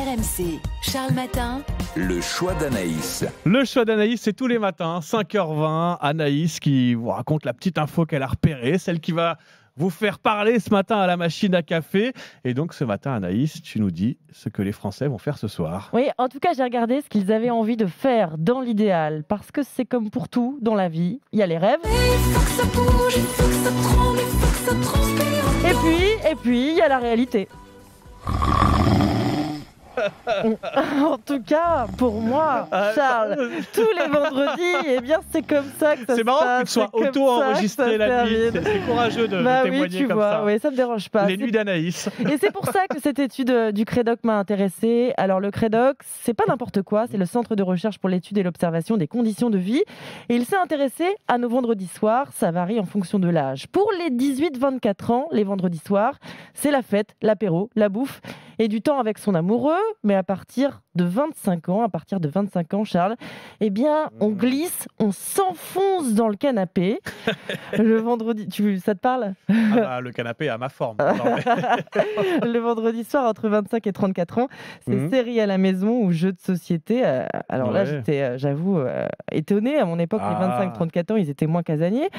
RMC, Charles Matin. Le choix d'Anaïs. Le choix d'Anaïs, c'est tous les matins, 5h20. Anaïs qui vous raconte la petite info qu'elle a repérée, celle qui va vous faire parler ce matin à la machine à café. Et donc ce matin, Anaïs, tu nous dis ce que les Français vont faire ce soir. Oui, en tout cas, j'ai regardé ce qu'ils avaient envie de faire dans l'idéal. Parce que c'est comme pour tout dans la vie. Il y a les rêves. Il faut que ça bouge, il faut que ça tremble, il faut que ça transpire. Et puis, il y a la réalité. En tout cas, pour moi, Charles, tous les vendredis, eh bien, c'est comme ça que ça se passe. C'est marrant que tu sois auto-enregistré la nuit. C'est courageux de témoigner oui, tu comme vois, ça. Oui, ça me dérange pas. Les nuits d'Anaïs. Et c'est pour ça que cette étude du Crédoc m'a intéressée. Alors, le Crédoc, c'est pas n'importe quoi. C'est le Centre de recherche pour l'étude et l'observation des conditions de vie. Et il s'est intéressé à nos vendredis soirs. Ça varie en fonction de l'âge. Pour les 18-24 ans, les vendredis soirs, c'est la fête, l'apéro, la bouffe et du temps avec son amoureux. Mais à partir de 25 ans, Charles, eh bien, on glisse, on s'enfonce dans le canapé. Le vendredi, ça te parle ? Le canapé a ma forme. Le vendredi soir, entre 25 et 34 ans, c'est séries à la maison ou jeux de société. Alors là, j'étais, j'avoue, étonnée. À mon époque, les 25-34 ans, ils étaient moins casaniers.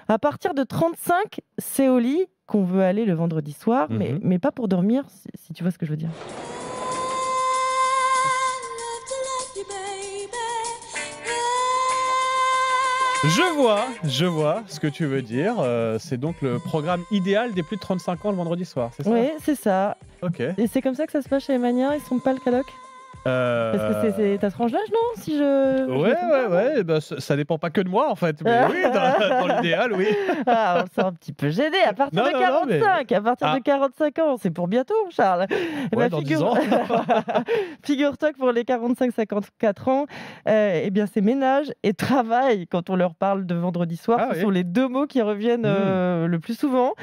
À partir de 35, c'est au lit qu'on veut aller le vendredi soir, mais pas pour dormir, si tu vois ce que je veux dire. Je vois ce que tu veux dire. C'est donc le programme idéal des plus de 35 ans le vendredi soir, c'est ça ? Oui, c'est ça. Ok. Et c'est comme ça que ça se passe chez les maniens, ils sont pas le Crédoc ? Parce que c'est ta tranche d'âge, non ? Si Ouais. Bah, ça dépend pas que de moi en fait. Mais oui, dans l'idéal, oui. On se sent un petit peu gêné. À partir de 45, à partir de 45 ans, c'est pour bientôt, Charles. Ouais, dans 10 ans. Figure-toi que pour les 45-54 ans, eh bien, c'est ménage et travail quand on leur parle de vendredi soir. Ce sont les deux mots qui reviennent le plus souvent.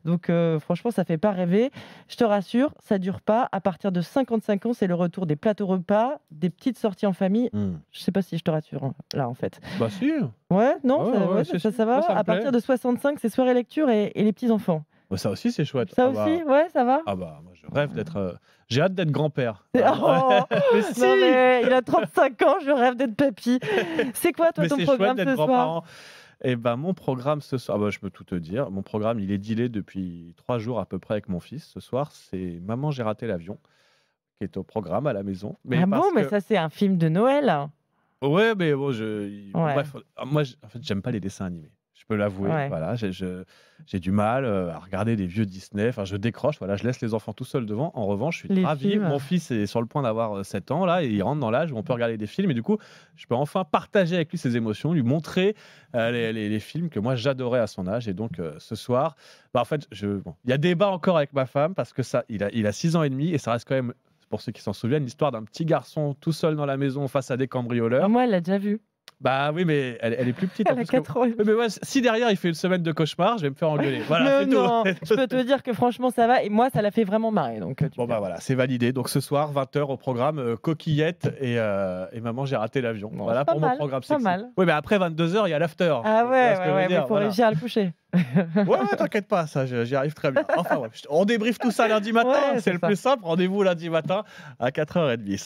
Donc franchement, ça fait pas rêver. Je te rassure, ça dure pas. À partir de 55 ans, c'est le retour des plateaux repas, des petites sorties en famille. Je sais pas si je te rassure, là, en fait. Bah si. Ouais, non, ça va. Ça à partir de 65, c'est soirée lecture et les petits-enfants. Bah, ça aussi, c'est chouette. Ça aussi, ouais, ça va. Ah bah, moi, je rêve d'être... J'ai hâte d'être grand-père. Mais si. Non, mais il a 35 ans, je rêve d'être papy. C'est quoi, toi, ton programme ce soir ? Eh ben, mon programme ce soir, je peux tout te dire. Mon programme, il est dealé depuis 3 jours à peu près avec mon fils. Ce soir, c'est Maman, j'ai raté l'avion, qui est au programme à la maison. Mais ça, c'est un film de Noël. Ouais, mais bon, bref, moi, en fait, j'aime pas les dessins animés. Je peux l'avouer. Ouais. Voilà, j'ai du mal à regarder des vieux Disney. Enfin, je décroche. Voilà, je laisse les enfants tout seuls devant. En revanche, je suis ravi. Mon fils est sur le point d'avoir 7 ans là, et il rentre dans l'âge où on peut regarder des films. Et du coup, je peux enfin partager avec lui ses émotions, lui montrer les films que moi j'adorais à son âge. Et donc, ce soir, en fait, il y a débat encore avec ma femme parce que il a 6 ans et demi et ça reste quand même, pour ceux qui s'en souviennent, l'histoire d'un petit garçon tout seul dans la maison face à des cambrioleurs. Moi, elle l'a déjà vu. Bah oui, mais elle est plus petite. Elle a 4 ans. Mais ouais, si derrière il fait une semaine de cauchemar, je vais me faire engueuler. Voilà, c'est non, tout. Je peux te dire que franchement ça va. Et moi, ça l'a fait vraiment marrer. Donc, voilà, c'est validé. Donc ce soir, 20h au programme Coquillette et Maman, j'ai raté l'avion. Voilà pour mon programme sexy. Pas mal. Oui, mais après 22h, il y a l'after. Ah ouais, il faut réussir à le coucher. Ouais, t'inquiète pas, ça, j'y arrive très bien. Enfin, on débriefe tout ça lundi matin. C'est le plus simple. Rendez-vous lundi matin à 4h30.